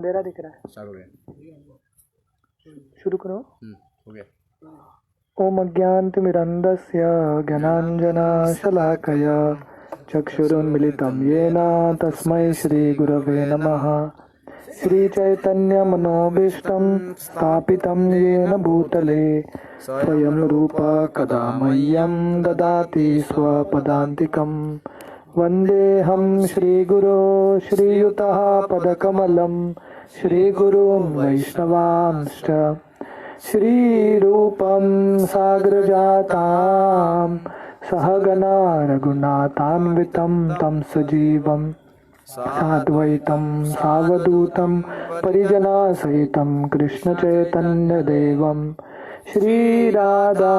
अंधेरा दिख रहा है। स्टार्ट हो गया। शुरू करो। हो गया। ओम अज्ञानतिमिरन्धस्य ज्ञानाञ्जनशलाकया चक्षुरुन्मिलितं येन तस्मै श्रीगुरवे नमः। श्रीचैतन्यमनोभीष्टं स्थापितं येन भूतले स्वयं रूपा कदा मह्यं ददाति स्वपदान्तिकं। वन्देऽहं श्रीगुरो श्रीयुतः पदकमलं श्रीगुरून् वैष्णवांश्च श्रीरूपं साग्रजातां सहगना रघुनाथान्वितं तं सजीवं साद्वैतं सावधूतं परिजनसहितं कृष्णचैतन्यदेवं श्रीराधा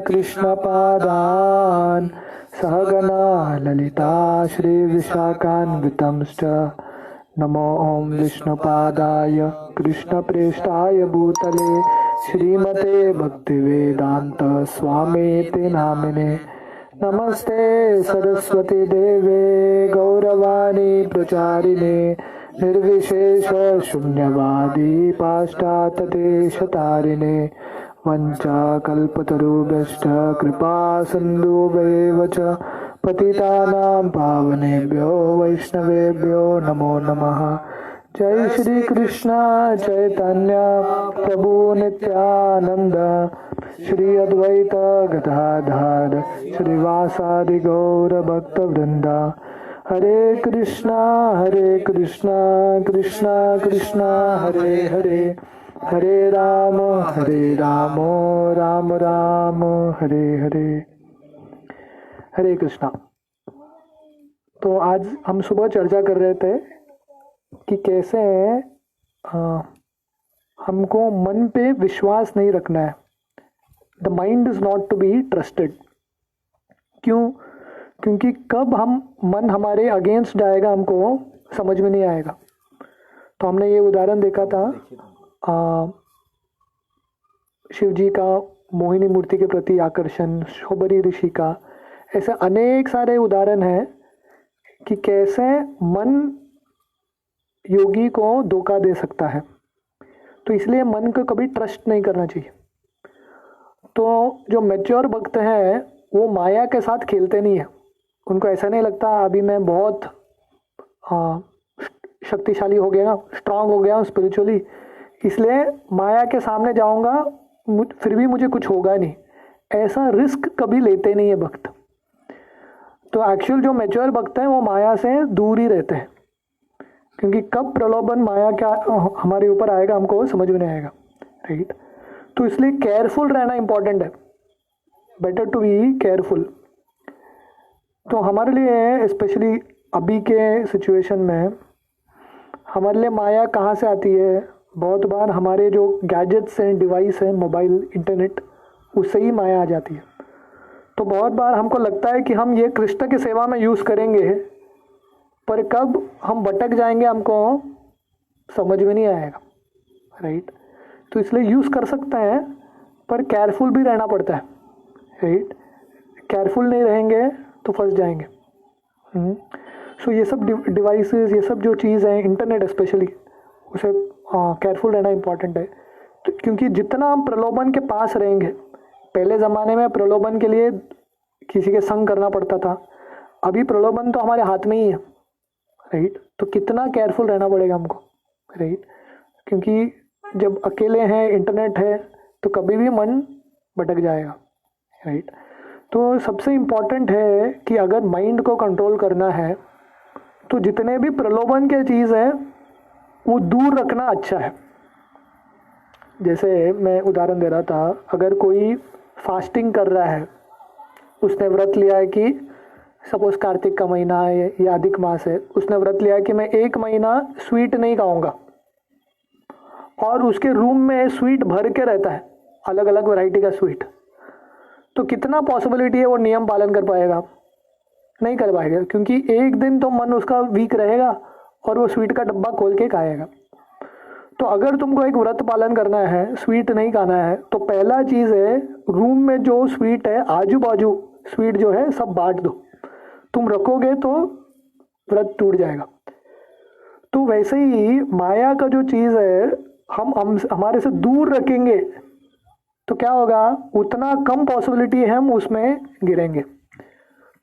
कृष्णपादान् सहगना ललिता श्रीविशाखान्वितंश्च। नमो ओं विष्णुपादाय कृष्णप्रेष्ठाय भूतले श्रीमते भक्तिवेदांत स्वामीति नामिने। नमस्ते सरस्वती देवे गौरवाणी प्रचारिणे निर्विशेष शून्यवादी पाश्चात्यदेशतारिणे। वंचाकल्पतरुभ्यश्च कृपा सिन्धुभ्येव च पतितानां पावनेभ्यो वैष्णवेभ्यो नमो नमः। जय श्री कृष्ण चैतन्य प्रभु नित्यानंद श्री अद्वैत गदाधर श्रीवासादि गौर भक्त वृंदा। हरे कृष्णा कृष्णा कृष्णा हरे हरे हरे राम राम राम हरे हरे। हरे कृष्णा। तो आज हम सुबह चर्चा कर रहे थे कि कैसे हमको मन पे विश्वास नहीं रखना है। The mind is not to be trusted. क्यों? क्योंकि कब मन हमारे अगेंस्ट जाएगा हमको समझ में नहीं आएगा। तो हमने ये उदाहरण देखा था शिव जी का मोहिनी मूर्ति के प्रति आकर्षण, शोबरी ऋषि का, ऐसे अनेक सारे उदाहरण हैं कि कैसे मन योगी को धोखा दे सकता है। तो इसलिए मन को कभी ट्रस्ट नहीं करना चाहिए। तो जो मैच्योर भक्त हैं वो माया के साथ खेलते नहीं है। उनको ऐसा नहीं लगता अभी मैं बहुत शक्तिशाली हो गया, स्ट्रांग हो गया हूँ स्पिरिचुअली, इसलिए माया के सामने जाऊंगा फिर भी मुझे कुछ होगा नहीं। ऐसा रिस्क कभी लेते नहीं है भक्त। तो एक्चुअल जो मैच्योर भक्त हैं वो माया से दूर ही रहते हैं, क्योंकि कब प्रलोभन माया क्या हमारे ऊपर आएगा हमको समझ में नहीं आएगा। राइट? तो इसलिए केयरफुल रहना इंपॉर्टेंट है। Better to be careful. तो हमारे लिए स्पेशली अभी के सिचुएशन में हमारे लिए माया कहाँ से आती है? बहुत बार हमारे जो गैजेट्स हैं, डिवाइस हैं, मोबाइल, इंटरनेट, उससे ही माया आ जाती है। तो बहुत बार हमको लगता है कि हम ये कृष्ण की सेवा में यूज़ करेंगे, पर कब हम भटक जाएंगे हमको समझ में नहीं आएगा। राइट? तो इसलिए यूज़ कर सकते हैं पर केयरफुल भी रहना पड़ता है। राइट? केयरफुल नहीं रहेंगे तो फंस जाएंगे। सो ये सब डिवाइसेस, ये सब जो चीज़ है, इंटरनेट स्पेशली, उसे केयरफुल रहना इम्पॉर्टेंट है। तो क्योंकि जितना हम प्रलोभन के पास रहेंगे, पहले ज़माने में प्रलोभन के लिए किसी के संग करना पड़ता था, अभी प्रलोभन तो हमारे हाथ में ही है। राइट? तो कितना केयरफुल रहना पड़ेगा हमको। राइट? क्योंकि जब अकेले हैं, इंटरनेट है, तो कभी भी मन भटक जाएगा। राइट? तो सबसे इम्पॉर्टेंट है कि अगर माइंड को कंट्रोल करना है तो जितने भी प्रलोभन के चीज़ हैं वो दूर रखना अच्छा है। जैसे मैं उदाहरण दे रहा था, अगर कोई फास्टिंग कर रहा है, उसने व्रत लिया है कि सपोज कार्तिक का महीना है या अधिक मास है, उसने व्रत लिया है कि मैं 1 महीना स्वीट नहीं खाऊंगा, और उसके रूम में स्वीट भर के रहता है, अलग अलग वैरायटी का स्वीट, तो कितना पॉसिबिलिटी है वो नियम पालन कर पाएगा? नहीं कर पाएगा, क्योंकि एक दिन तो मन उसका वीक रहेगा और वो स्वीट का डब्बा खोल के खाएगा। तो अगर तुमको एक व्रत पालन करना है, स्वीट नहीं खाना है, तो पहला चीज़ है रूम में जो स्वीट है, आजू बाजू स्वीट जो है सब बांट दो। तुम रखोगे तो व्रत टूट जाएगा। तो वैसे ही माया का जो चीज़ है, हम हमारे से दूर रखेंगे तो क्या होगा, उतना कम पॉसिबिलिटी है हम उसमें गिरेंगे।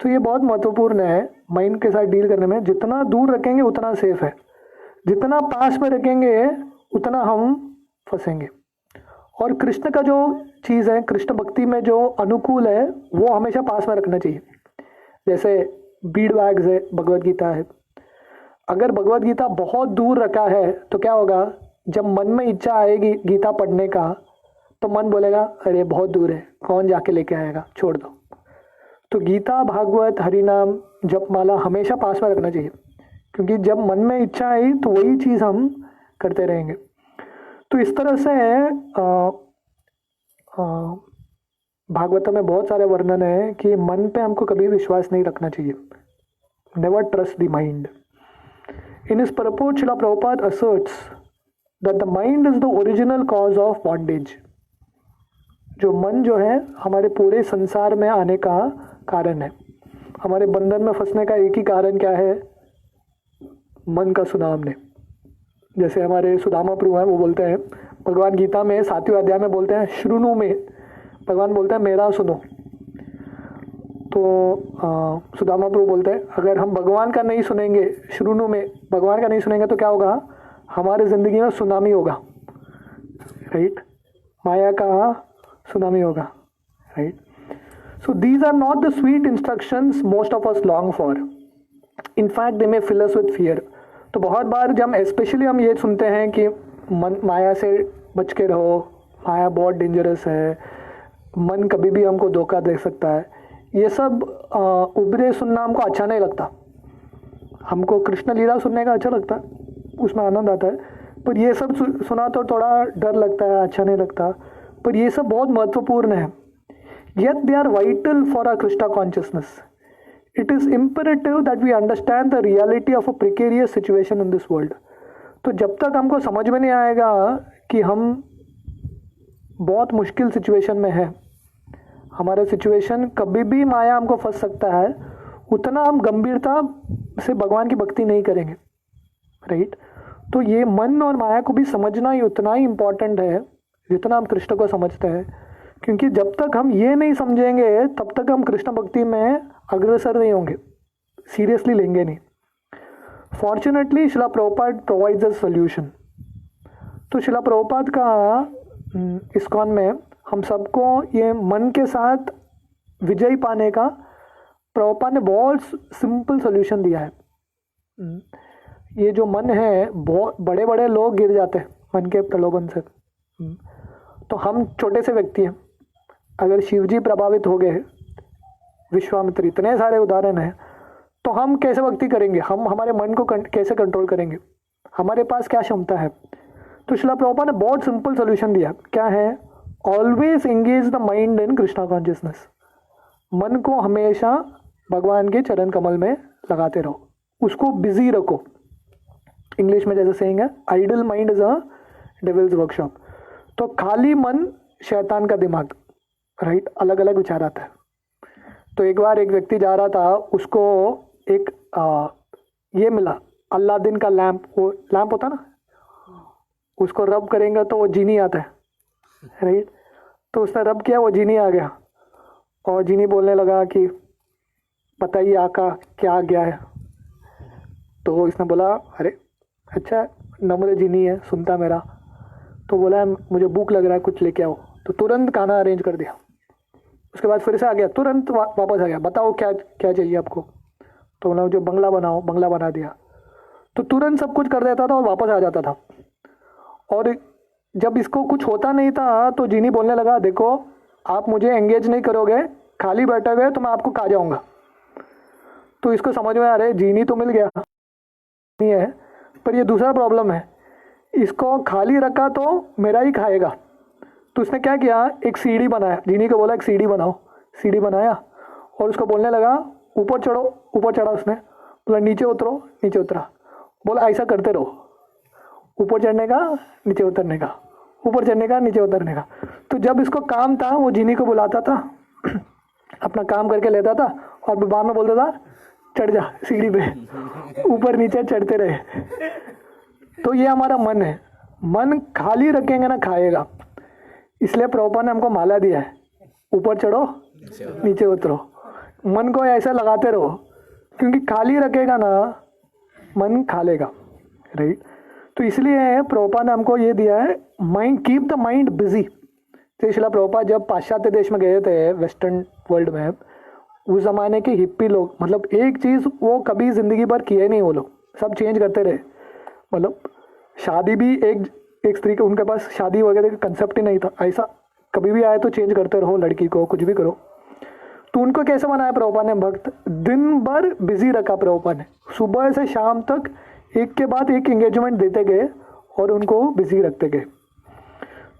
तो ये बहुत महत्वपूर्ण है माइंड के साथ डील करने में। जितना दूर रखेंगे उतना सेफ है, जितना पास में रखेंगे उतना हम फंसेंगे। और कृष्ण का जो चीज़ है, कृष्ण भक्ति में जो अनुकूल है, वो हमेशा पास में रखना चाहिए। जैसे बीड बैग्स है, भगवत गीता है। अगर भगवत गीता बहुत दूर रखा है तो क्या होगा, जब मन में इच्छा आएगी गीता पढ़ने का तो मन बोलेगा अरे बहुत दूर है, कौन जाके लेके आएगा, छोड़ दो। तो गीता, भागवत, हरिनाम, जपमाला हमेशा पास में रखना चाहिए, क्योंकि जब मन में इच्छा आई तो वही चीज़ हम करते रहेंगे। तो इस तरह से भागवत में बहुत सारे वर्णन है कि मन पे हमको कभी विश्वास नहीं रखना चाहिए। Never trust the mind. In his purport, Srila Prabhupada asserts that the mind is the original cause of bondage. जो मन जो है हमारे पूरे संसार में आने का कारण है। हमारे बंधन में फंसने का एक ही कारण क्या है, मन का सुना हमने। जैसे हमारे सुदामा प्रभु हैं, वो बोलते हैं भगवान गीता में 7वें अध्याय में बोलते हैं श्रुनु में, भगवान बोलते हैं मेरा सुनो। तो सुदामा प्रभु बोलते हैं अगर हम भगवान का नहीं सुनेंगे, श्रुनु में भगवान का नहीं सुनेंगे तो क्या होगा, हमारे ज़िंदगी में सुनामी होगा, राइट, माया का सुनामी होगा, right. So these are not the sweet instructions most of us long for, in fact they may fill us with fear. तो बहुत बार जब स्पेशली हम ये सुनते हैं कि मन, माया से बच के रहो, माया बहुत डेंजरस है, मन कभी भी हमको धोखा दे सकता है, ये सब उपदेश सुनना हमको अच्छा नहीं लगता। हमको कृष्ण लीला सुनने का अच्छा लगता है, उसमें आनंद आता है, पर ये सब सुना तो थोड़ा डर लगता है, अच्छा नहीं लगता। पर ये सब बहुत महत्वपूर्ण है, yet they are vital for our Krishna consciousness. It is imperative that we understand the reality of a precarious situation in this world. तो जब तक हमको समझ में नहीं आएगा कि हम बहुत मुश्किल सिचुएशन में हैं, हमारा सिचुएशन कभी भी माया हमको फंस सकता है, उतना हम गंभीरता से भगवान की भक्ति नहीं करेंगे, राइट। तो ये मन और माया को भी समझना ही उतना ही इम्पोर्टेंट है जितना हम कृष्ण को समझते हैं, क्योंकि जब तक हम ये नहीं समझेंगे तब तक हम कृष्ण भक्ति में अग्रसर नहीं होंगे, सीरियसली लेंगे नहीं। Fortunately Shila Prabhupada provides a solution. तो शिला प्रभुपाद का इस्कॉन में हम सबको ये मन के साथ विजय पाने का प्रभुपाद ने बहुत सिंपल सॉल्यूशन दिया है। ये जो मन है, बहुत बड़े बड़े लोग गिर जाते हैं मन के प्रलोभन से। तो हम छोटे से व्यक्ति हैं, अगर शिवजी प्रभावित हो गए, विश्वामित्र, इतने सारे उदाहरण हैं, तो हम कैसे भक्ति करेंगे, हम हमारे मन को कैसे कंट्रोल करेंगे, हमारे पास क्या क्षमता है। तो शिला प्रभुपाद ने बहुत सिंपल सॉल्यूशन दिया। क्या है, always engage the mind in Krishna consciousness. मन को हमेशा भगवान के चरण कमल में लगाते रहो, उसको बिजी रखो। इंग्लिश में जैसे सेइंग है, idle mind is a devil's workshop. तो खाली मन शैतान का दिमाग, राइट, अलग अलग विचार आता है। तो एक बार एक व्यक्ति जा रहा था, उसको एक ये मिला, अलादीन का लैंप, वो लैंप होता ना, उसको रब करेंगे तो वो जीनी आता है, राइट। तो उसने रब किया, वो जीनी आ गया, और जीनी बोलने लगा कि बताइए आका क्या गया है। तो इसने बोला अरे अच्छा नम्र जीनी है, सुनता मेरा। तो बोला मुझे भूख लग रहा है, कुछ लेके आओ। तो तुरंत खाना अरेंज कर दिया। उसके बाद फिर से आ गया, तुरंत वापस आ गया, बताओ क्या क्या चाहिए आपको। तो बोला जो बंगला बनाओ, बंगला बना दिया। तो तुरंत सब कुछ कर देता था और वापस आ जाता था। और जब इसको कुछ होता नहीं था तो जीनी बोलने लगा, देखो आप मुझे एंगेज नहीं करोगे, खाली बैठे हुए तो मैं आपको खा जाऊंगा। तो इसको समझ में आ रहा है, जीनी तो मिल गया नहीं है, पर ये दूसरा प्रॉब्लम है, इसको खाली रखा तो मेरा ही खाएगा। तो उसने क्या किया, एक सीढ़ी बनाया, जीनी को बोला एक सीढ़ी बनाओ। सीढ़ी बनाया और उसको बोलने लगा ऊपर चढ़ो। ऊपर चढ़ा उसने, बोला नीचे उतरो, नीचे उतरा। बोला ऐसा करते रहो, ऊपर चढ़ने का, नीचे उतरने का, ऊपर चढ़ने का, नीचे उतरने का। तो जब इसको काम था, वो जीनी को बुलाता था, अपना काम करके लेता था और बाद में बोलता था चढ़ जा सीढ़ी पे, ऊपर नीचे चढ़ते रहे। तो ये हमारा मन है, मन खाली रखेंगे ना खाएगा। इसलिए प्रभुपाद ने हमको माला दिया है, ऊपर चढ़ो नीचे उतरो, मन को ऐसा लगाते रहो, क्योंकि खाली रखेगा ना मन खा लेगा, राइट। तो इसलिए प्रभुपाद ने हमको ये दिया है, mind, keep the mind busy. तो शिला प्रभुपाद जब पाश्चात्य देश में गए थे, वेस्टर्न वर्ल्ड में, उस जमाने के हिप्पी लोग, मतलब एक चीज़ वो कभी ज़िंदगी भर किए नहीं, वो लोग सब चेंज करते रहे। मतलब शादी भी एक स्त्री के, उनके पास शादी वगैरह का कंसेप्ट ही नहीं था, ऐसा कभी भी आए तो चेंज करते रहो, लड़की को कुछ भी करो। तो उनको कैसे बनाया प्रभुपाद ने भक्त, दिन भर बिजी रखा प्रभुपाद ने, सुबह से शाम तक एक के बाद एक एंगेजमेंट देते गए और उनको बिजी रखते गए।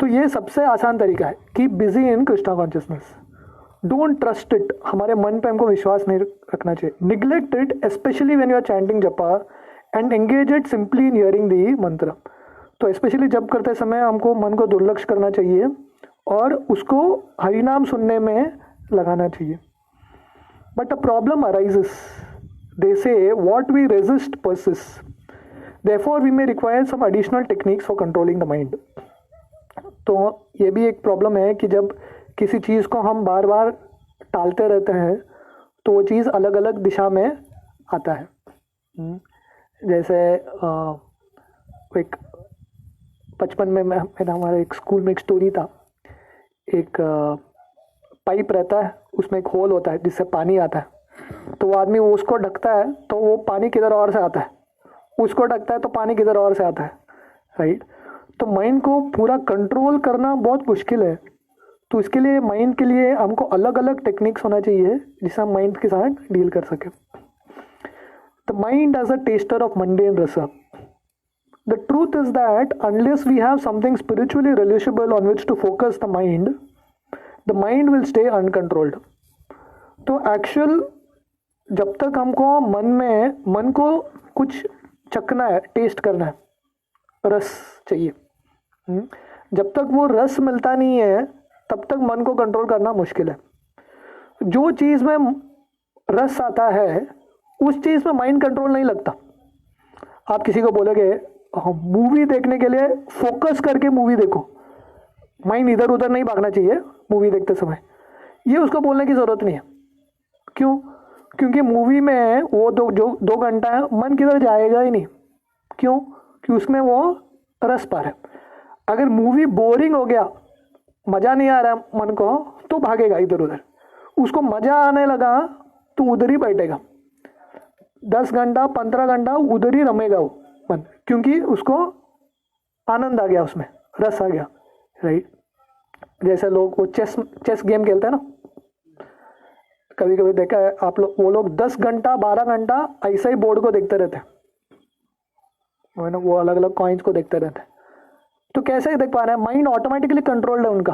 तो ये सबसे आसान तरीका है, keep busy in Krishna consciousness, don't trust it, हमारे मन पे हमको विश्वास नहीं रखना चाहिए। Neglect it specially when you are chanting japa and engage it simply in hearing the mantra. तो स्पेशली जप करते समय हमको मन को दुर्लक्ष्य करना चाहिए और उसको हरिनाम सुनने में लगाना चाहिए। But a problem arises, they say what we resist persist, therefore we may require some additional techniques for controlling the mind. तो ये भी एक प्रॉब्लम है कि जब किसी चीज़ को हम बार बार टालते रहते हैं तो वो चीज़ अलग अलग दिशा में आता है। जैसे एक बचपन में मेरा हमारे एक स्कूल में एक स्टोरी था, एक पाइप रहता है, उसमें एक होल होता है जिससे पानी आता है। तो वो आदमी उसको ढकता है तो वो पानी किधर और से आता है, उसको ढकता है तो पानी किधर और से आता है, राइट। तो माइंड को पूरा कंट्रोल करना बहुत मुश्किल है। तो इसके लिए माइंड के लिए हमको अलग अलग टेक्निक्स होना चाहिए जिससे हम माइंड के साथ डील कर सकें। The mind as a taster of mundane rasa. The truth is that unless we have something spiritually relishable on which to focus the mind will stay uncontrolled. तो एक्चुअल जब तक हमको मन को कुछ चखना है, टेस्ट करना है, रस चाहिए, जब तक वो रस मिलता नहीं है तब तक मन को कंट्रोल करना मुश्किल है। जो चीज़ में रस आता है उस चीज़ में माइंड कंट्रोल नहीं लगता। आप किसी को बोलोगे मूवी देखने के लिए फोकस करके मूवी देखो, माइंड इधर उधर नहीं भागना चाहिए मूवी देखते समय, ये उसको बोलने की ज़रूरत नहीं है। क्यों? क्योंकि मूवी में वो दो घंटा है, मन किधर जाएगा ही नहीं। क्यों? कि उसमें वो रस पा रहा है। अगर मूवी बोरिंग हो गया, मज़ा नहीं आ रहा मन को, तो भागेगा इधर उधर। उसको मज़ा आने लगा तो उधर ही बैठेगा, 10 घंटा 15 घंटा उधर ही रमेगा वो मन, क्योंकि उसको आनंद आ गया, उसमें रस आ गया, राइट। जैसे लोग वो चेस गेम खेलते हैं ना, कभी कभी देखा है आप लोग, वो लोग 10 घंटा 12 घंटा ऐसा ही बोर्ड को देखते रहते हैं, वो अलग अलग कॉइन्स को देखते रहते हैं। तो कैसे देख पा रहे हैं? माइंड ऑटोमेटिकली कंट्रोल्ड है उनका।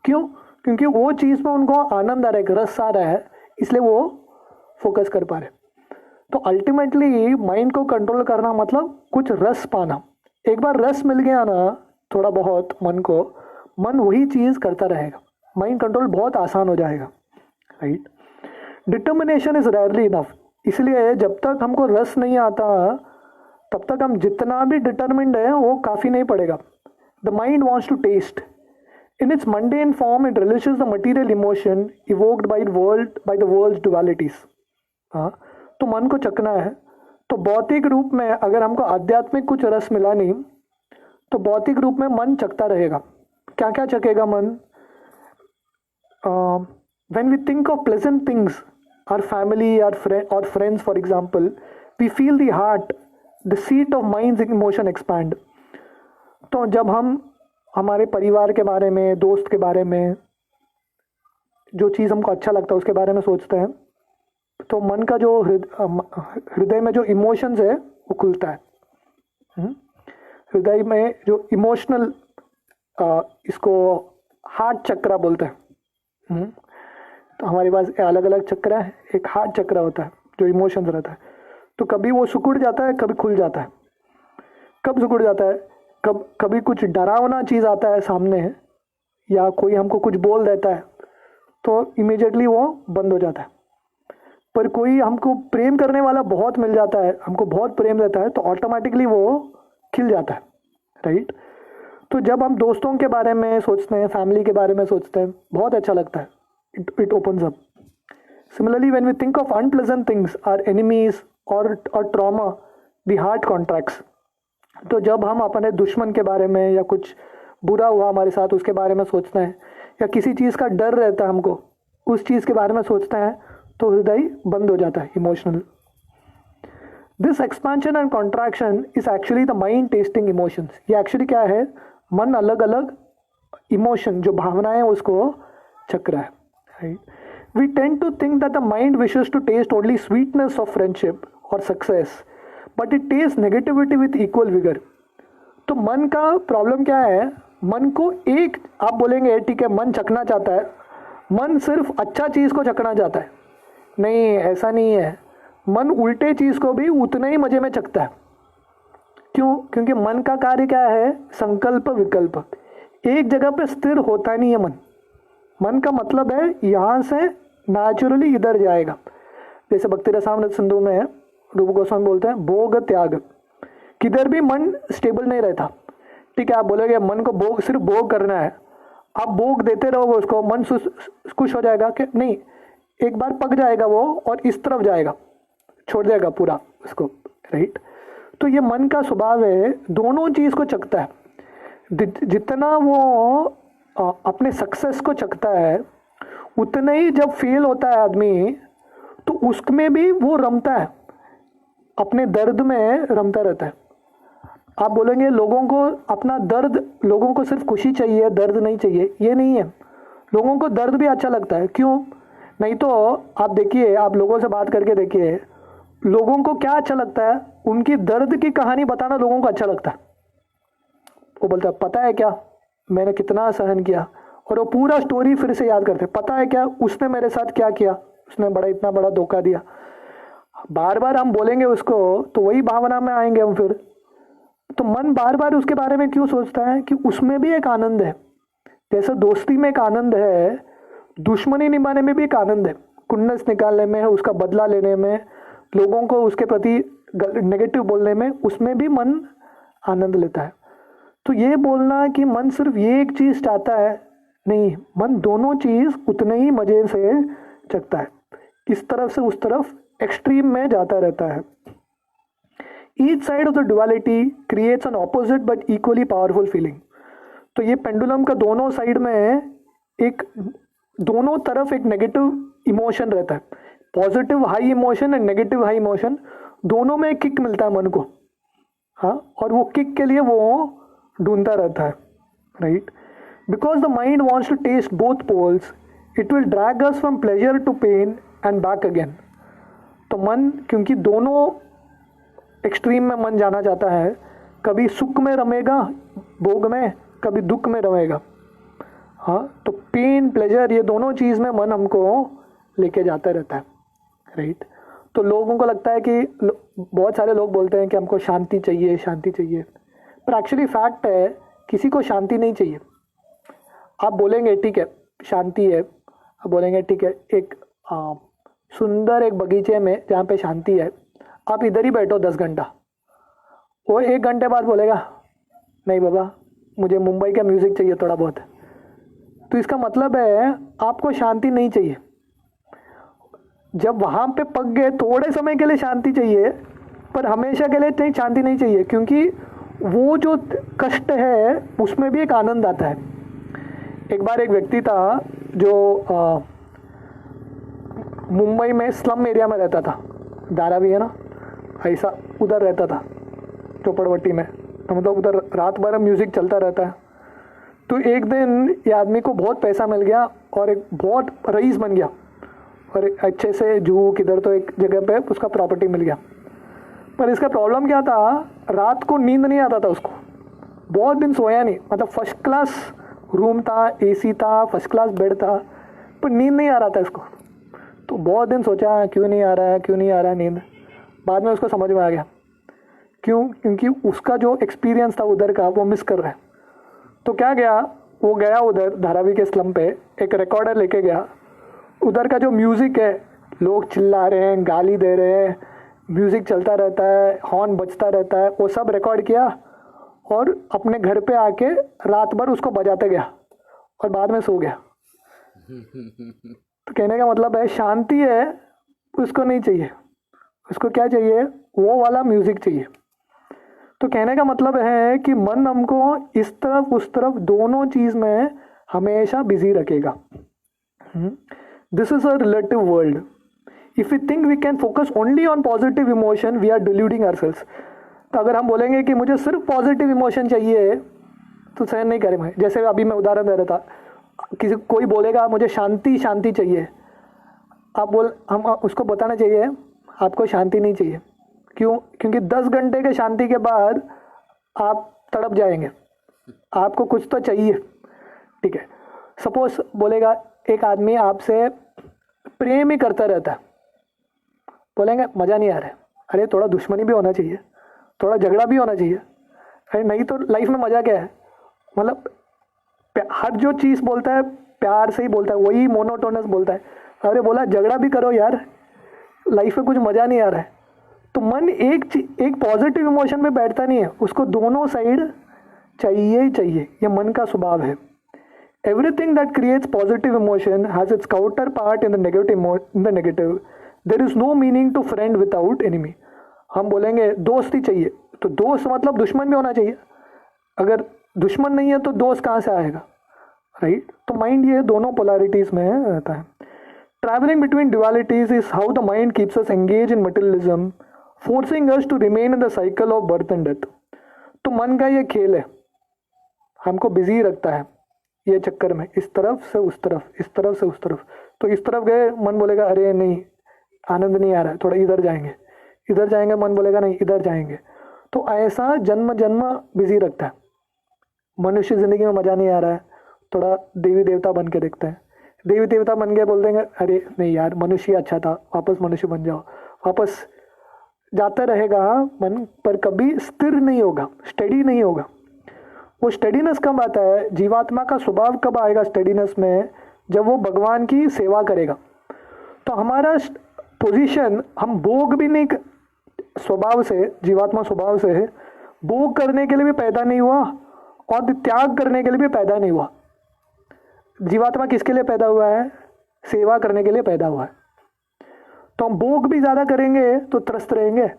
क्यों? क्योंकि वो चीज़ में उनको आनंद आ रहा है, रस आ रहा है, इसलिए वो फोकस कर पा रहे। तो अल्टीमेटली माइंड को कंट्रोल करना मतलब कुछ रस पाना। एक बार रस मिल गया ना थोड़ा बहुत मन को, मन वही चीज़ करता रहेगा, माइंड कंट्रोल बहुत आसान हो जाएगा, right. Determination is rarely enough, इसलिए जब तक हमको रस नहीं आता तब तक हम जितना भी डिटर्मिन्ड है वो काफ़ी नहीं पड़ेगा। The mind wants to taste in its mundane form, it releases the material emotion evoked by the world's dualities. हाँ, तो मन को चखना है, तो भौतिक रूप में अगर हमको आध्यात्मिक कुछ रस मिला नहीं तो भौतिक रूप में मन चखता रहेगा। क्या क्या चखेगा मन? When we think of pleasant things, our family, our friends for example, we feel the heart, the seat of mind's emotion expand. तो जब हम हमारे परिवार के बारे में, दोस्त के बारे में, जो चीज़ हमको अच्छा लगता है उसके बारे में सोचते हैं तो मन का जो हृदय में जो इमोशंस है वो खुलता है। हृदय में जो इमोशनल, इसको हार्ट चक्र बोलते हैं। तो हमारे पास अलग अलग चक्र है, एक हार्ट चक्र होता है जो इमोशंस रहता है। तो कभी वो सिकुड़ जाता है, कभी खुल जाता है। कब सिकुड़ जाता है? कभी कुछ डरावना चीज़ आता है सामने या कोई हमको कुछ बोल देता है तो इमीडिएटली वो बंद हो जाता है। पर कोई हमको प्रेम करने वाला बहुत मिल जाता है, हमको बहुत प्रेम देता है, तो ऑटोमेटिकली वो खिल जाता है, राइट। तो जब हम दोस्तों के बारे में सोचते हैं, फैमिली के बारे में सोचते हैं, बहुत अच्छा लगता है, it opens up. Similarly when we think of unpleasant things, our enemies और ट्रॉमा, द हार्ट कॉन्ट्रैक्ट्स। तो जब हम अपने दुश्मन के बारे में या कुछ बुरा हुआ हमारे साथ उसके बारे में सोचते हैं, या किसी चीज़ का डर रहता है हमको, उस चीज़ के बारे में सोचते हैं, तो हृदय बंद हो जाता है, emotional. This expansion and contraction is actually the mind testing emotions. ये एक्चुअली क्या है, मन अलग अलग इमोशन, जो भावनाएं उसको चख रहा है, right. We tend to think that the mind wishes to taste only sweetness of friendship और success, but it taste negativity with equal vigour. तो मन का प्रॉब्लम क्या है, मन को एक, आप बोलेंगे ठीक है मन चखना चाहता है, मन सिर्फ अच्छा चीज़ को चखना चाहता है। नहीं, ऐसा नहीं है, मन उल्टे चीज़ को भी उतना ही मज़े में चखता है। क्यों? क्योंकि मन का कार्य क्या है, संकल्प विकल्प, एक जगह पे स्थिर होता नहीं है मन। मन का मतलब है यहाँ से नेचुरली इधर जाएगा। जैसे भक्ति रसामृत सिंधु में रूप गोस्वामी बोलते हैं भोग त्याग, किधर भी मन स्टेबल नहीं रहता। ठीक है, आप बोलोगे मन को भोग, सिर्फ भोग करना है, आप भोग देते रहोगे उसको, मन खुश हो जाएगा कि नहीं, एक बार पक जाएगा वो और इस तरफ जाएगा, छोड़ देगा पूरा उसको, राइट। तो ये मन का स्वभाव है, दोनों चीज़ को चखता है। जितना वो अपने सक्सेस को चखता है, उतना ही जब फेल होता है आदमी, तो उसमें भी वो रमता है, अपने दर्द में रमता रहता है। आप बोलेंगे लोगों को अपना दर्द, लोगों को सिर्फ खुशी चाहिए, दर्द नहीं चाहिए, ये नहीं है। लोगों को दर्द भी अच्छा लगता है। क्यों? नहीं तो आप देखिए, आप लोगों से बात करके देखिए, लोगों को क्या अच्छा लगता है, उनकी दर्द की कहानी बताना लोगों को अच्छा लगता है। वो बोलता है पता है क्या, मैंने कितना सहन किया, और वो पूरा स्टोरी फिर से याद करते, पता है क्या उसने मेरे साथ क्या किया, उसने इतना बड़ा धोखा दिया। बार बार हम बोलेंगे उसको, तो वही भावना में आएंगे हम फिर। तो मन बार बार उसके बारे में क्यों सोचता है कि उसमें भी एक आनंद है। जैसे दोस्ती में एक आनंद है, दुश्मनी निभाने में भी एक आनंद है, खुन्नस निकालने में, उसका बदला लेने में, लोगों को उसके प्रति नेगेटिव बोलने में, उसमें भी मन आनंद लेता है। तो ये बोलना कि मन सिर्फ ये एक चीज़ चाहता है, नहीं, मन दोनों चीज़ उतने ही मज़े से चखता है, इस तरफ से उस तरफ एक्सट्रीम में जाता रहता है। Each side of the duality creates an opposite but equally powerful feeling. तो ये पेंडुलम का दोनों साइड में एक, दोनों तरफ एक नेगेटिव इमोशन रहता है, positive high emotion and negative high emotion, दोनों में एक किक मिलता है मन को, हाँ, और वो किक के लिए वो ढूंढता रहता है, right. Because the mind wants to taste both poles, it will drag us from pleasure to pain and back again. तो मन, क्योंकि दोनों एक्सट्रीम में मन जाना चाहता है, कभी सुख में रमेगा भोग में, कभी दुख में रमेगा, हाँ। तो पेन प्लेजर, ये दोनों चीज़ में मन हमको लेके जाता रहता है, राइट। तो लोगों को लगता है कि बहुत सारे लोग बोलते हैं कि हमको शांति चाहिए, शांति चाहिए, पर एक्चुअली फैक्ट है किसी को शांति नहीं चाहिए। आप बोलेंगे ठीक है शांति है, आप बोलेंगे ठीक है एक सुंदर एक बगीचे में जहाँ पे शांति है, आप इधर ही बैठो 10 घंटा, वो 1 घंटे बाद बोलेगा नहीं बाबा मुझे मुंबई का म्यूज़िक चाहिए थोड़ा बहुत। तो इसका मतलब है आपको शांति नहीं चाहिए। जब वहाँ पे पक गए, थोड़े समय के लिए शांति चाहिए, पर हमेशा के लिए शांति नहीं चाहिए, क्योंकि वो जो कष्ट है उसमें भी एक आनंद आता है। एक बार एक व्यक्ति था जो मुंबई में स्लम एरिया में रहता था, धारावी है ना, ऐसा उधर रहता था चौपड़वट्टी में, तो मतलब उधर रात भर म्यूज़िक चलता रहता है। तो एक दिन ये आदमी को बहुत पैसा मिल गया और एक बहुत रईस बन गया, और एक अच्छे से जू किधर तो एक जगह पे उसका प्रॉपर्टी मिल गया। पर इसका प्रॉब्लम क्या था, रात को नींद नहीं आता था उसको, बहुत दिन सोया नहीं, मतलब फर्स्ट क्लास रूम था, एसी था, फर्स्ट क्लास बेड था, पर नींद नहीं आ रहा था इसको। तो बहुत दिन सोचा क्यों नहीं आ रहा है, क्यों नहीं आ रहा है नींद। बाद में उसको समझ में आ गया क्यों, क्योंकि उसका जो एक्सपीरियंस था उधर का वो मिस कर रहा है। तो क्या गया, वो गया उधर धारावी के स्लम पे, एक रिकॉर्डर लेके गया, उधर का जो म्यूज़िक है, लोग चिल्ला रहे हैं, गाली दे रहे हैं, म्यूज़िक चलता रहता है, हॉर्न बजता रहता है, वो सब रिकॉर्ड किया और अपने घर पे आके रात भर उसको बजाते गया और बाद में सो गया। तो कहने का मतलब है शांति है उसको नहीं चाहिए, उसको क्या चाहिए, वो वाला म्यूजिक चाहिए। तो कहने का मतलब है कि मन हमको इस तरफ उस तरफ दोनों चीज में हमेशा बिजी रखेगा। This is a relative world. If we think we can focus only on positive emotion we are deluding ourselves. तो अगर हम बोलेंगे कि मुझे सिर्फ पॉजिटिव इमोशन चाहिए तो सहन नहीं करेंगे। जैसे अभी मैं उदाहरण दे रहा था, किसी कोई बोलेगा मुझे शांति शांति चाहिए, हम उसको बताना चाहिए आपको शांति नहीं चाहिए। क्यों? क्योंकि 10 घंटे के शांति के बाद आप तड़प जाएंगे, आपको कुछ तो चाहिए। ठीक है, सपोज बोलेगा एक आदमी आपसे प्रेम ही करता रहता है, बोलेंगे मज़ा नहीं आ रहा है। अरे थोड़ा दुश्मनी भी होना चाहिए, थोड़ा झगड़ा भी होना चाहिए। अरे नहीं तो लाइफ में मज़ा क्या है? मतलब हर जो चीज़ बोलता है प्यार से ही बोलता है, वही मोनोटोनस बोलता है। अरे बोला झगड़ा भी करो यार, लाइफ में कुछ मज़ा नहीं आ रहा है। तो मन एक पॉजिटिव इमोशन में बैठता नहीं है, उसको दोनों साइड चाहिए ही चाहिए। ये मन का स्वभाव है। Everything that creates positive emotion has its counterpart in the negative. There is no meaning to friend without enemy. हम बोलेंगे दोस्त ही चाहिए, तो दोस्त मतलब दुश्मन भी होना चाहिए। अगर दुश्मन नहीं है तो दोस्त कहाँ से आएगा, राइट? तो माइंड ये दोनों पोलैरिटीज में रहता है। Travelling between dualities is how the mind keeps us engage in materialism, forcing us to remain in the cycle of birth and death. तो मन का ये खेल है, हमको बिजी रखता है ये चक्कर में, इस तरफ से उस तरफ, इस तरफ से उस तरफ। तो इस तरफ गए, मन बोलेगा अरे नहीं आनंद नहीं आ रहा है, थोड़ा इधर जाएंगे। इधर जाएंगे, मन बोलेगा नहीं इधर जाएंगे। तो ऐसा जन्म जन्म बिजी रखता है। मनुष्य जिंदगी में मज़ा नहीं आ रहा है, थोड़ा देवी देवता बन के देखते हैं। देवी देवता बन के बोल देंगे अरे नहीं यार मनुष्य अच्छा था, वापस मनुष्य बन जाओ। वापस जाता रहेगा मन, पर कभी स्थिर नहीं होगा, स्टडी नहीं होगा। वो स्टडीनेस कब आता है? जीवात्मा का स्वभाव कब आएगा स्टडीनेस में? जब वो भगवान की सेवा करेगा। तो हमारा पोजीशन, हम भोग भी नहीं स्वभाव से, जीवात्मा स्वभाव से भोग करने के लिए भी पैदा नहीं हुआ और त्याग करने के लिए भी पैदा नहीं हुआ। जीवात्मा किसके लिए पैदा हुआ है? सेवा करने के लिए पैदा हुआ है। तो हम भोग भी ज़्यादा करेंगे तो त्रस्त रहेंगे,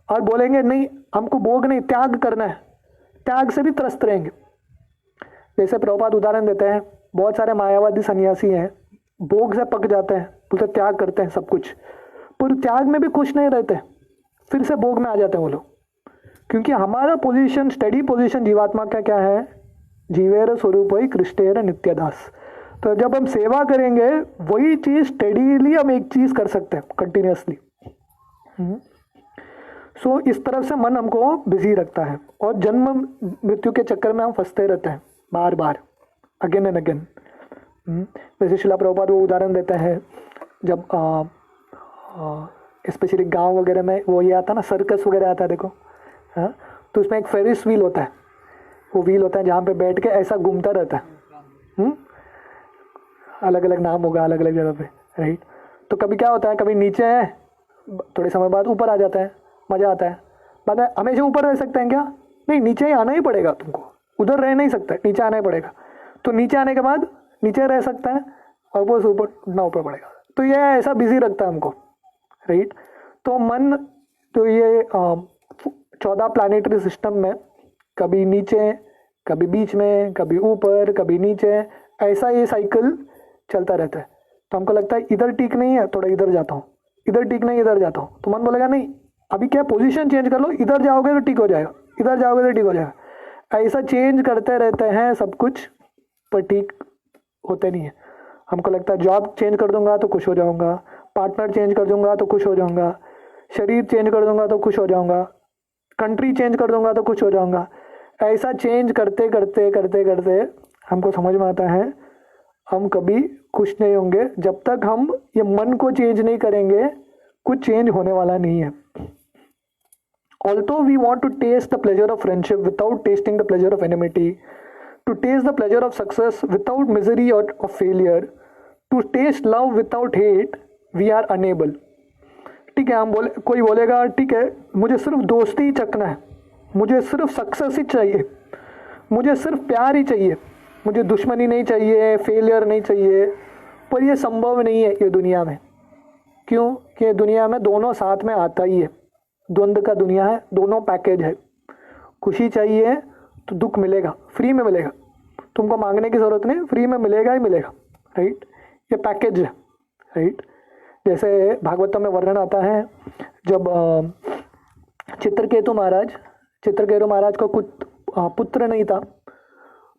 और बोलेंगे नहीं हमको भोग नहीं त्याग करना है, त्याग से भी त्रस्त रहेंगे। जैसे प्रभुपाद उदाहरण देते हैं, बहुत सारे मायावादी सन्यासी हैं, भोग से पक जाते हैं, बोलते त्याग करते हैं सब कुछ, पर त्याग में भी खुश नहीं रहते, फिर से भोग में आ जाते हैं वो लोग। क्योंकि हमारा पोजीशन, स्टडी पोजीशन जीवात्मा का क्या है? जीवेर स्वरूप ही कृष्णेर नित्यदास। तो जब हम सेवा करेंगे वही चीज स्टडीली हम एक चीज कर सकते हैं कंटिन्यूसली। सो इस तरफ से मन हमको बिजी रखता है और जन्म मृत्यु के चक्कर में हम फंसते रहते हैं बार बार, अगेन एंड अगेन। जैसे शिला प्रभुपाद वो उदाहरण देते हैं, जब स्पेशली गांव वगैरह में वो ये आता है ना, सर्कस वगैरह आता है देखो, हाँ, तो उसमें एक फेरिस व्हील होता है। वो व्हील होता है जहाँ पे बैठ के ऐसा घूमता रहता है। अलग अलग नाम होगा अलग अलग जगह पे, राइट? तो कभी क्या होता है, कभी नीचे है, थोड़े समय बाद ऊपर आ जाता है, मज़ा आता है। बाद में हमेशा ऊपर रह सकते हैं क्या? नहीं, नीचे ही आना ही पड़ेगा तुमको, उधर रह नहीं सकता, नीचे आना ही पड़ेगा। तो नीचे आने के बाद नीचे रह सकता है और वो ऊपर उठना ऊपर पड़ेगा। तो ये ऐसा बिजी रखता है हमको, राइट? तो मन, तो ये 14 प्लानिटरी सिस्टम में कभी नीचे, कभी बीच में, कभी ऊपर, कभी नीचे, ऐसा ये साइकिल चलता रहता है। तो हमको लगता है इधर ठीक नहीं है, थोड़ा इधर जाता हूँ, इधर ठीक नहीं इधर जाता हूँ। तो मन बोलेगा नहीं अभी क्या पोजीशन चेंज कर लो, इधर जाओगे तो ठीक हो जाएगा, इधर जाओगे तो ठीक हो जाएगा। ऐसा चेंज करते रहते हैं सब कुछ, पर ठीक होते नहीं है। हमको लगता है जॉब चेंज कर दूंगा तो खुश हो जाऊंगा, पार्टनर चेंज कर दूंगा तो खुश हो जाऊंगा, शरीर चेंज कर दूंगा तो खुश हो जाऊंगा, कंट्री चेंज कर दूंगा तो खुश हो जाऊंगा। ऐसा चेंज करते करते करते करते हमको समझ में आता है हम कभी खुश नहीं होंगे जब तक हम ये मन को चेंज नहीं करेंगे, कुछ चेंज होने वाला नहीं है। Although we want to taste the pleasure of friendship without tasting the pleasure of enmity, to taste the pleasure of success without misery or of failure, to taste love without hate, we are unable. ठीक है, हम बोले, कोई बोलेगा ठीक है मुझे सिर्फ दोस्ती ही चखना है, मुझे सिर्फ सक्सेस ही चाहिए, मुझे सिर्फ प्यार ही चाहिए, मुझे दुश्मनी नहीं चाहिए, फेलियर नहीं चाहिए। पर ये संभव नहीं है ये दुनिया में। क्यों? कि दुनिया में दोनों साथ में आता ही है, द्वंद्व का दुनिया है, दोनों पैकेज है। खुशी चाहिए तो दुख मिलेगा, फ्री में मिलेगा, तुमको मांगने की ज़रूरत नहीं, फ्री में मिलेगा ही मिलेगा, राइट। ये पैकेज है, राइट। जैसे भागवतम में वर्णन आता है, जब चित्रकेतु महाराज को कुछ पुत्र नहीं था,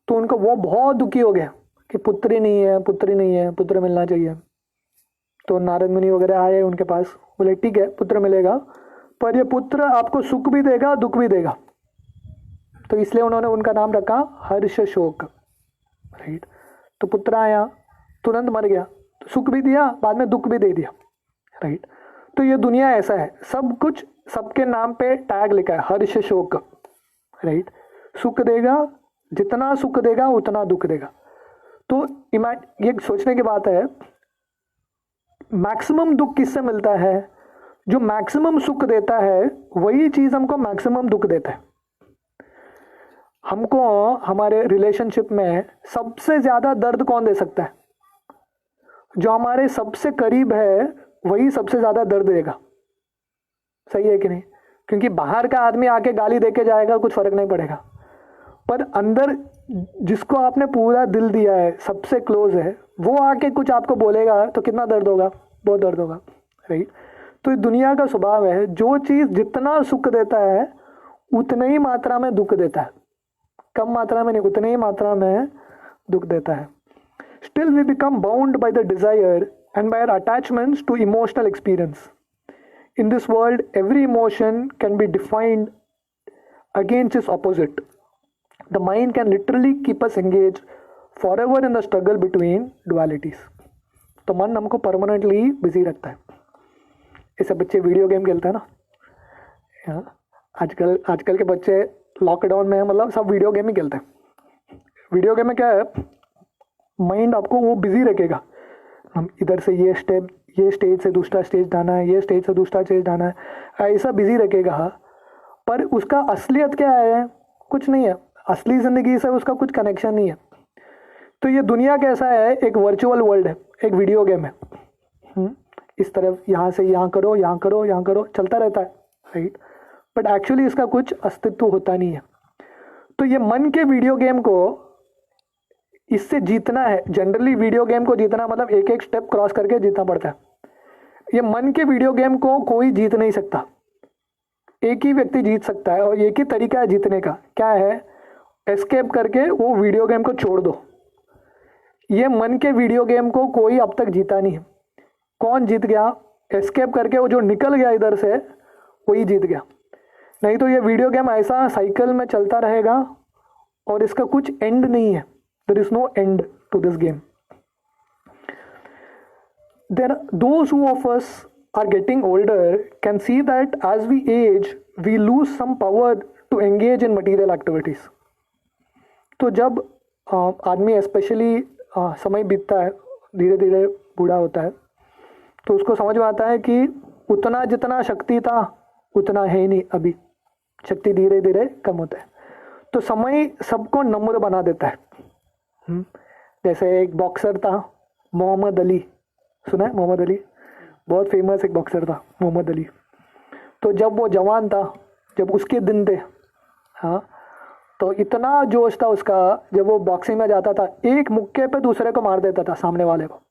तो उनको वो बहुत दुखी हो गया कि पुत्री नहीं है, पुत्र मिलना चाहिए। तो नारद मुनि वगैरह आए उनके पास, बोले ठीक है पुत्र मिलेगा, पर ये पुत्र आपको सुख भी देगा दुख भी देगा। तो इसलिए उन्होंने उनका नाम रखा हर्ष शोक, राइट। तो पुत्र आया, तुरंत मर गया, तो सुख भी दिया, बाद में दुख भी दे दिया, राइट। तो ये दुनिया ऐसा है, सब कुछ सबके नाम पे टैग लिखा है, हर्ष शोक, राइट। सुख देगा, जितना सुख देगा उतना दुख देगा। तो ये सोचने की बात है, मैक्सिमम दुख किससे मिलता है? जो मैक्सिमम सुख देता है वही चीज हमको मैक्सिमम दुख देता है। हमको हमारे रिलेशनशिप में सबसे ज्यादा दर्द कौन दे सकता है? जो हमारे सबसे करीब है वही सबसे ज्यादा दर्द देगा, सही है कि नहीं? क्योंकि बाहर का आदमी आके गाली देके जाएगा, कुछ फर्क नहीं पड़ेगा, पर अंदर जिसको आपने पूरा दिल दिया है, सबसे क्लोज है, वो आके कुछ आपको बोलेगा तो कितना दर्द होगा? बहुत दर्द होगा, राइट। तो इस दुनिया का स्वभाव है, जो चीज जितना सुख देता है उतनी ही मात्रा में दुख देता है, कम मात्रा में नहीं, उतनी ही मात्रा में दुख देता है। Still we become bound by the desire and by our attachments to emotional experience. In this world, every emotion can be defined against its opposite. The mind can literally keep us engaged forever in the struggle between dualities. तो मन हमको permanently busy रखता है। ऐसे बच्चे video game खेलते हैं ना, आजकल के बच्चे लॉकडाउन में मतलब सब वीडियो गेम ही खेलते हैं। वीडियो गेम में क्या है, माइंड आपको वो बिजी रखेगा, हम इधर से ये स्टेज से दूसरा स्टेज जाना है, ये स्टेज से दूसरा स्टेज जाना है, ऐसा बिजी रखेगा। पर उसका असलियत क्या है? कुछ नहीं है, असली ज़िंदगी से उसका कुछ कनेक्शन नहीं है। तो ये दुनिया कैसा है? एक वर्चुअल वर्ल्ड है, एक वीडियो गेम है। इस तरफ यहाँ से यहाँ करो, यहाँ करो, यहाँ करो, चलता रहता है, राइट। बट एक्चुअली इसका कुछ अस्तित्व होता नहीं है। तो ये मन के वीडियो गेम को इससे जीतना है। जनरली वीडियो गेम को जीतना मतलब एक एक स्टेप क्रॉस करके जीतना पड़ता है। ये मन के वीडियो गेम को कोई जीत नहीं सकता, एक ही व्यक्ति जीत सकता है, और एक ही तरीका है जीतने का। क्या है? एस्केप करके वो वीडियो गेम को छोड़ दो। ये मन के वीडियो गेम को कोई अब तक जीता नहीं है। कौन जीत गया? एस्केप करके वो जो निकल गया इधर से, वही जीत गया। नहीं तो ये वीडियो गेम ऐसा साइकिल में चलता रहेगा और इसका कुछ एंड नहीं है। There is no end to this game. Those who of us are getting older can see that as we age, we lose some power to engage in material activities. तो जब आदमी स्पेशली समय बीतता है, धीरे धीरे बूढ़ा होता है, तो उसको समझ में आता है कि उतना जितना शक्ति था उतना है ही नहीं, अभी शक्ति धीरे धीरे कम होता है। तो समय सबको नम्र बना देता है। जैसे एक बॉक्सर था मोहम्मद अली, सुना है? मोहम्मद अली बहुत फेमस एक बॉक्सर था, मोहम्मद अली। तो जब वो जवान था, जब उसके दिन थे, हाँ, तो इतना जोश था उसका, जब वो बॉक्सिंग में जाता था एक मुक्के पे दूसरे को मार देता था, सामने वाले को।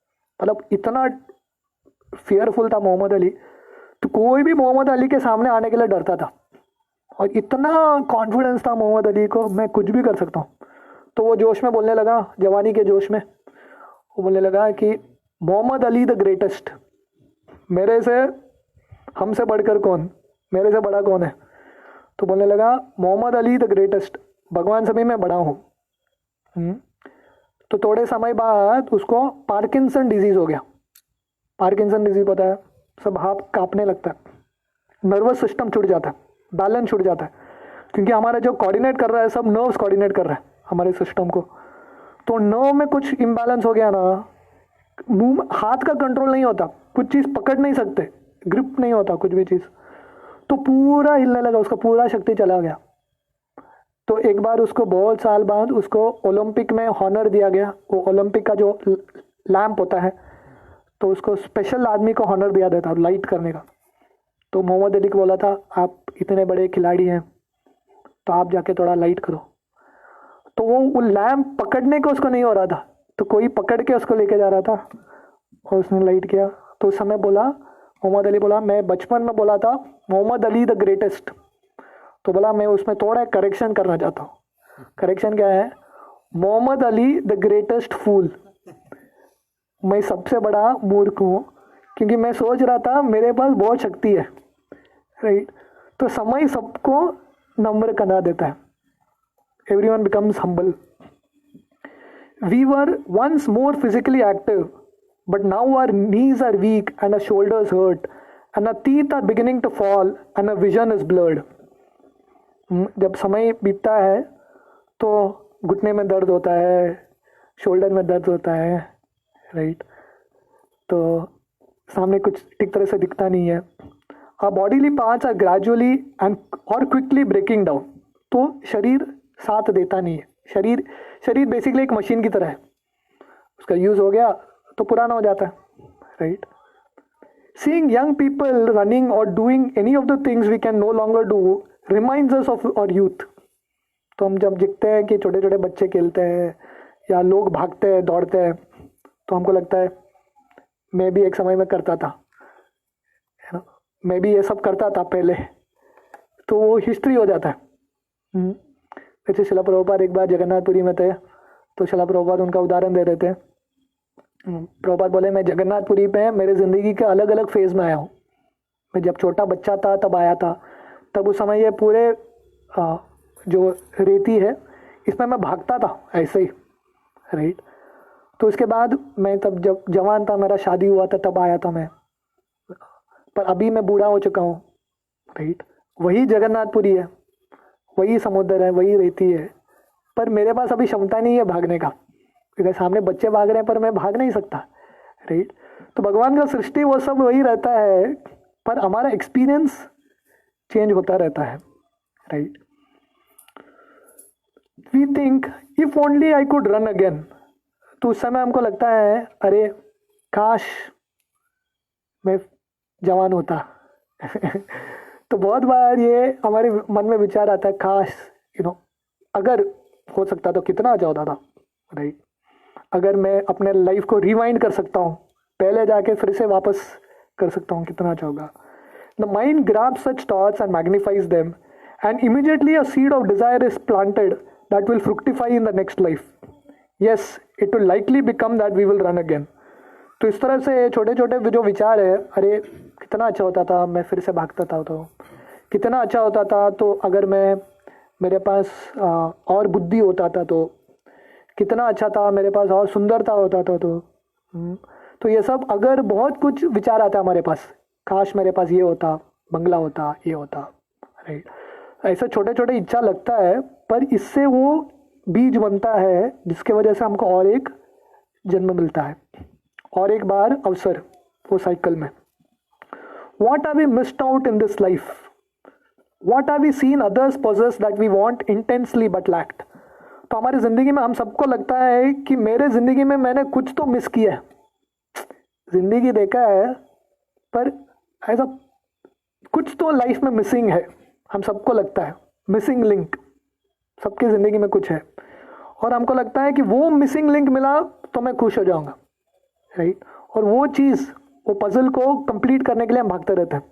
मतलब इतना फियरफुल था मोहम्मद अली, तो कोई भी मोहम्मद अली के सामने आने के लिए डरता था। और इतना कॉन्फिडेंस था मोहम्मद अली को, मैं कुछ भी कर सकता हूँ। तो वो जोश में बोलने लगा, जवानी के जोश में वो बोलने लगा कि मोहम्मद अली द ग्रेटेस्ट, मेरे से हमसे बढ़कर कौन, मेरे से बड़ा कौन है? तो बोलने लगा मोहम्मद अली द ग्रेटेस्ट, भगवान से भी मैं बड़ा हूँ। तो थोड़े समय बाद उसको पार्किंसन डिजीज़ हो गया। पार्किंसन डिजीज़ पता है, सब हाथ कांपने लगता है, नर्वस सिस्टम छूट जाता है, बैलेंस छूट जाता है, क्योंकि हमारा जो कोऑर्डिनेट कर रहा है सब नर्व्स कोऑर्डिनेट कर रहा है हमारे सिस्टम को। तो नर्व में कुछ इम्बैलेंस हो गया ना, मुंह हाथ का कंट्रोल नहीं होता, कुछ चीज़ पकड़ नहीं सकते, ग्रिप नहीं होता कुछ भी चीज़, तो पूरा हिलने लगा, उसका पूरा शक्ति चला गया। तो एक बार उसको बहुत साल बाद उसको ओलंपिक में हॉनर दिया गया। वो ओलंपिक का जो लैंप होता है, तो उसको स्पेशल आदमी को हॉनर दिया देता लाइट करने का। तो मोहम्मद अली को बोला था, आप इतने बड़े खिलाड़ी हैं तो आप जाके थोड़ा लाइट करो। तो वो लैंप पकड़ने को उसको नहीं हो रहा था, तो कोई पकड़ के उसको लेके जा रहा था और उसने लाइट किया। तो उस समय बोला, मोहम्मद अली बोला, मैं बचपन में बोला था मोहम्मद अली द ग्रेटेस्ट, तो बोला मैं उसमें थोड़ा करेक्शन करना चाहता हूँ। करेक्शन क्या है? मोहम्मद अली द ग्रेटेस्ट फूल। मैं सबसे बड़ा मूर्ख हूँ, क्योंकि मैं सोच रहा था मेरे पास बहुत शक्ति है, राइट। तो समय सबको नम्र करा देता है। Everyone becomes humble. We were once more physically active, but now our knees are weak and our shoulders hurt and our teeth are beginning to fall and our vision is blurred. जब समय बीतता है तो घुटने में दर्द होता है, शोल्डर में दर्द होता है, राइट। तो सामने कुछ ठीक तरह से दिखता नहीं है। Our bodily parts are gradually and or quickly breaking down. तो शरीर साथ देता नहीं है। शरीर बेसिकली एक मशीन की तरह है, उसका यूज़ हो गया तो पुराना हो जाता है, right. Seeing young people running or doing any of the things we can no longer do reminds us of our youth. तो हम जब देखते हैं कि छोटे छोटे बच्चे खेलते हैं या लोग भागते हैं दौड़ते हैं, तो हमको लगता है मैं भी एक समय में करता था, है ना, मैं भी ये सब करता था पहले। तो वो हिस्ट्री हो जाता है। जैसे शिला प्रभुपाद एक बार जगन्नाथपुरी में थे, तो शिला प्रभुपाद उनका उदाहरण दे रहे थे। प्रभुपाद बोले, मैं जगन्नाथपुरी पे मेरे ज़िंदगी के अलग अलग फेज़ में आया हूँ। मैं जब छोटा बच्चा था तब आया था, तब उस समय ये पूरे जो रेती है इसमें मैं भागता था ऐसे ही, राइट। तो इसके बाद मैं तब जब जवान था, मेरा शादी हुआ था, तब आया था मैं। पर अभी मैं बूढ़ा हो चुका हूँ, राइट। वही जगन्नाथपुरी है, वही समुद्र है, वही रेती है, पर मेरे पास अभी क्षमता नहीं है भागने का, क्योंकि सामने बच्चे भाग रहे हैं पर मैं भाग नहीं सकता, राइट। तो भगवान का सृष्टि वो सब वही रहता है, पर हमारा एक्सपीरियंस चेंज होता रहता है, right. We think if only I could run again. तो उस समय हमको लगता है, अरे काश मैं जवान होता। तो बहुत बार ये हमारे मन में विचार आता है, काश अगर हो सकता तो कितना अच्छा होता था, राइट। अगर मैं अपने लाइफ को रिवाइंड कर सकता हूँ, पहले जाके फिर से वापस कर सकता हूँ, कितना अच्छा होगा। The mind grabs such thoughts and magnifies them, and immediately a seed of desire is planted that will fructify in the next life. Yes, it will likely become that we will run again. तो इस तरह से छोटे छोटे जो विचार है, अरे कितना अच्छा होता था मैं फिर से भागता था, तो कितना अच्छा होता था, तो अगर मेरे पास और बुद्धि होता था, तो कितना अच्छा था, मेरे पास और सुंदरता होता था, तो ये सब अगर बहुत कुछ विचार आता है हमारे पास, काश मेरे पास ये होता, बंगला होता, ये होता, राइट। ऐसा छोटे छोटे इच्छा लगता है, पर इससे वो बीज बनता है जिसके वजह से हमको और एक जन्म मिलता है, और एक बार अवसर वो साइकिल में। What are we missed out in this life? What have we seen others possess that we want intensely but lacked? तो हमारी ज़िंदगी में हम सबको लगता है कि मेरे ज़िंदगी में मैंने कुछ तो मिस किया है। ज़िंदगी देखा है, पर ऐसा कुछ तो लाइफ में मिसिंग है। हम सबको लगता है मिसिंग लिंक, सबकी ज़िंदगी में कुछ है, और हमको लगता है कि वो मिसिंग लिंक मिला तो मैं खुश हो जाऊंगा, राइट। और वो चीज़, वो पजल को कंप्लीट करने के लिए हम भागते रहते हैं।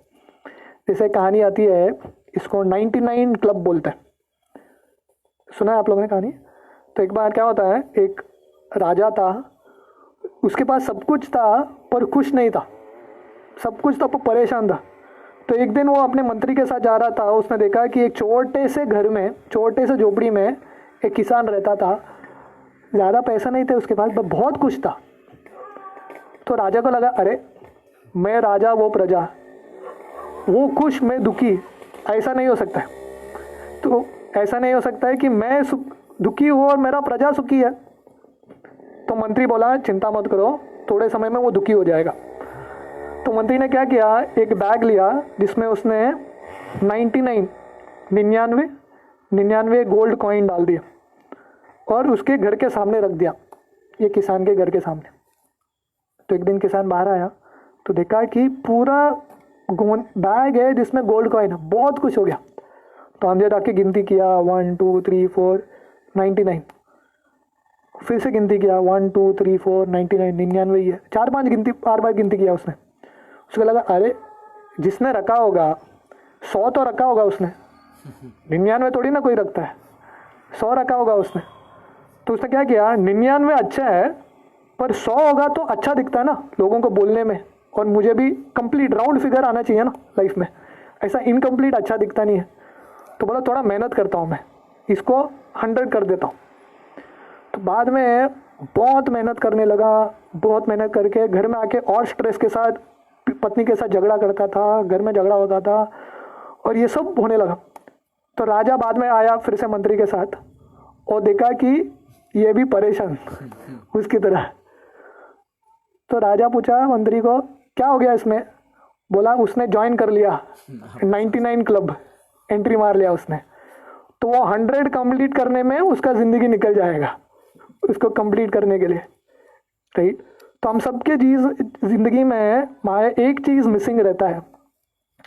जैसे कहानी आती है, इसको 99 क्लब बोलते हैं, सुना है आप लोगों ने कहानी? तो एक बार क्या होता है, एक राजा था, उसके पास सब कुछ था पर खुश नहीं था, सब कुछ था पर परेशान था। तो एक दिन वो अपने मंत्री के साथ जा रहा था, उसने देखा कि एक छोटे से घर में, छोटे से झोपड़ी में एक किसान रहता था। ज़्यादा पैसा नहीं थे उसके पास, पर बहुत कुछ था। तो राजा को लगा, अरे मैं राजा वो प्रजा, वो खुश मैं दुखी, ऐसा नहीं हो सकता है। तो ऐसा नहीं हो सकता है कि मैं दुखी हूँ और मेरा प्रजा सुखी है। तो मंत्री बोला, चिंता मत करो, थोड़े समय में वो दुखी हो जाएगा। तो मंत्री ने क्या किया, एक बैग लिया जिसमें उसने 99 99 गोल्ड कॉइन डाल दिया और उसके घर के सामने रख दिया, ये किसान के घर के सामने। तो एक दिन किसान बाहर आया तो देखा कि पूरा बैग है जिसमें गोल्ड कॉइन है, बहुत खुश हो गया। तो अंदर आके गिनती किया 1 2 3 4 99, फिर से गिनती किया 1 2 3 4 99, 99 ही है। 4 बार गिनती किया उसने। उसको लगा अरे जिसने रखा होगा 100 तो रखा होगा उसने, 99 थोड़ी ना कोई रखता है, 100 रखा होगा उसने। तो उसने क्या किया, 99 अच्छा है पर 100 होगा तो अच्छा दिखता है ना लोगों को बोलने में, और मुझे भी कंप्लीट राउंड फिगर आना चाहिए ना लाइफ में, ऐसा इनकम्प्लीट अच्छा दिखता नहीं है। तो बोला थोड़ा मेहनत करता हूँ मैं, इसको 100 कर देता हूँ। तो बाद में बहुत मेहनत करने लगा, बहुत मेहनत करके घर में आके और स्ट्रेस के साथ पत्नी के साथ झगड़ा करता था, घर में झगड़ा होता था और ये सब होने लगा। तो राजा बाद में आया फिर से मंत्री के साथ और देखा कि ये भी परेशान उसकी तरह। तो राजा पूछा मंत्री को क्या हो गया इसमें, बोला उसने ज्वाइन कर लिया 99 क्लब, एंट्री मार लिया उसने, तो वो 100 कंप्लीट करने में उसका ज़िंदगी निकल जाएगा उसको कंप्लीट करने के लिए, राइट। तो हम सबके चीज़ ज़िंदगी में हमारे एक चीज़ मिसिंग रहता है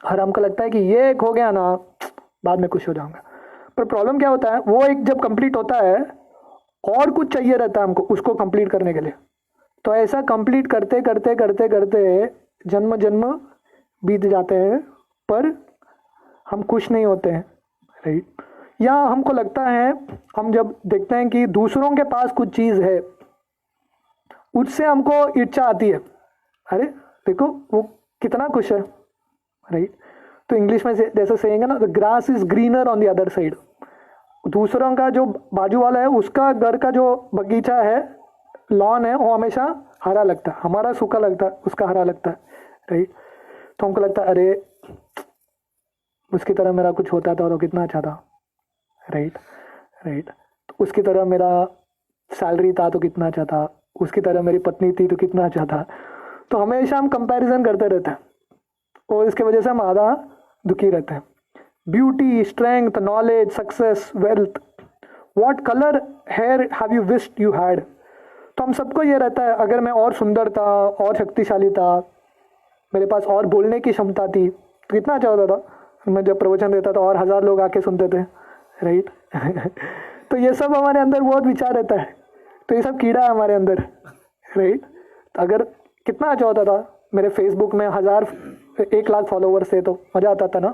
और हमको लगता है कि ये एक हो गया ना बाद में खुश हो जाऊंगा। पर प्रॉब्लम क्या होता है, वो एक जब कंप्लीट होता है और कुछ चाहिए रहता है हमको उसको कंप्लीट करने के लिए। तो ऐसा कंप्लीट करते करते करते करते जन्म जन्म बीत जाते हैं पर हम खुश नहीं होते हैं, राइट। या हमको लगता है, हम जब देखते हैं कि दूसरों के पास कुछ चीज़ है उससे हमको इच्छा आती है, अरे देखो वो कितना खुश है, राइट। तो इंग्लिश में जैसे सेइंग है ना, the grass is greener on the other side. दूसरों का जो बाजू वाला है उसका घर का जो बगीचा है, लॉन है, वो हमेशा हरा लगता है, हमारा सूखा लगता है, उसका हरा लगता है, राइट। तो हमको लगता है अरे उसकी तरह मेरा कुछ होता था तो कितना अच्छा था, राइट राइट। तो उसकी तरह मेरा सैलरी था तो कितना अच्छा था, उसकी तरह मेरी पत्नी थी तो कितना अच्छा था। तो हमेशा हम कंपैरिजन करते रहते हैं और इसके वजह से हम आधा दुखी रहते हैं। Beauty, strength, knowledge, success, wealth, what colour hair have you wished you had. तो हम सबको ये रहता है अगर मैं और सुंदर था, और शक्तिशाली था, मेरे पास और बोलने की क्षमता थी तो कितना अच्छा होता था, मैं जब प्रवचन देता था और 1000 लोग आके सुनते थे, राइट। तो ये सब हमारे अंदर बहुत विचार रहता है, तो ये सब कीड़ा है हमारे अंदर, राइट। तो अगर कितना अच्छा होता था, मेरे फेसबुक में 1 लाख फॉलोवर्स थे तो मज़ा आता था ना,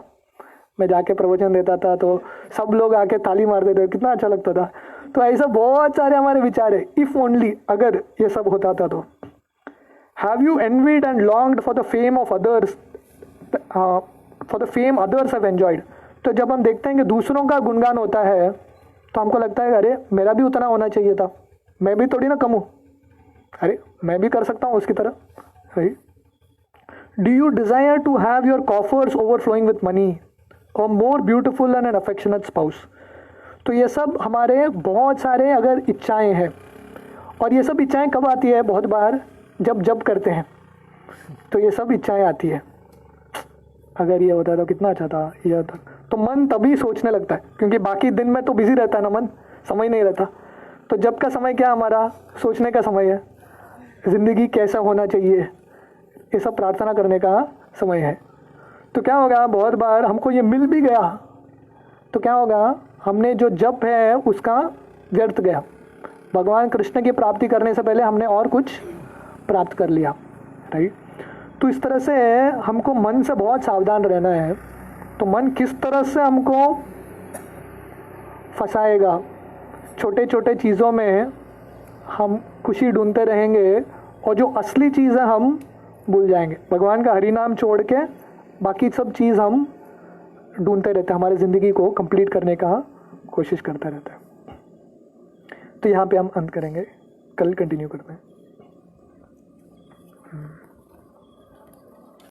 मैं जाके प्रवचन देता था तो सब लोग आके ताली मारते थे, कितना अच्छा लगता था। तो ऐसा बहुत सारे हमारे विचार है। इफ़ ओनली अगर ये सब होता था तो have you envied and longed for the fame of others, for the fame others have enjoyed. तो जब हम देखते हैं कि दूसरों का गुणगान होता है तो हमको लगता है अरे मेरा भी उतना होना चाहिए था, मैं भी थोड़ी ना कम हूँ, अरे मैं भी कर सकता हूँ उसकी तरह, right. Do you desire to have your coffers overflowing with money और more beautiful and an affectionate spouse. तो ये सब हमारे बहुत सारे अगर इच्छाएं हैं, और ये सब इच्छाएं कब आती है, बहुत बार जब करते हैं तो ये सब इच्छाएं आती है, अगर ये होता तो कितना अच्छा था, ये होता। तो मन तभी सोचने लगता है क्योंकि बाकी दिन में तो बिजी रहता है ना मन, समय नहीं रहता। तो जब का समय क्या हमारा सोचने का समय है, ज़िंदगी कैसा होना चाहिए, ये सब प्रार्थना करने का समय है। तो क्या होगा, बहुत बार हमको ये मिल भी गया तो क्या होगा, हमने जो जप है उसका व्यर्थ गया। भगवान कृष्ण की प्राप्ति करने से पहले हमने और कुछ प्राप्त कर लिया, राइट। तो इस तरह से हमको मन से बहुत सावधान रहना है। तो मन किस तरह से हमको फंसाएगा, छोटे छोटे चीज़ों में हम खुशी ढूंढते रहेंगे और जो असली चीज़ है हम भूल जाएंगे। भगवान का हरि नाम छोड़ के बाकी सब चीज़ हम ढूंढते रहते हैं, हमारी ज़िंदगी को कंप्लीट करने का कोशिश करते रहते हैं। तो यहाँ पे हम अंत करेंगे, कल कंटिन्यू करते हैं।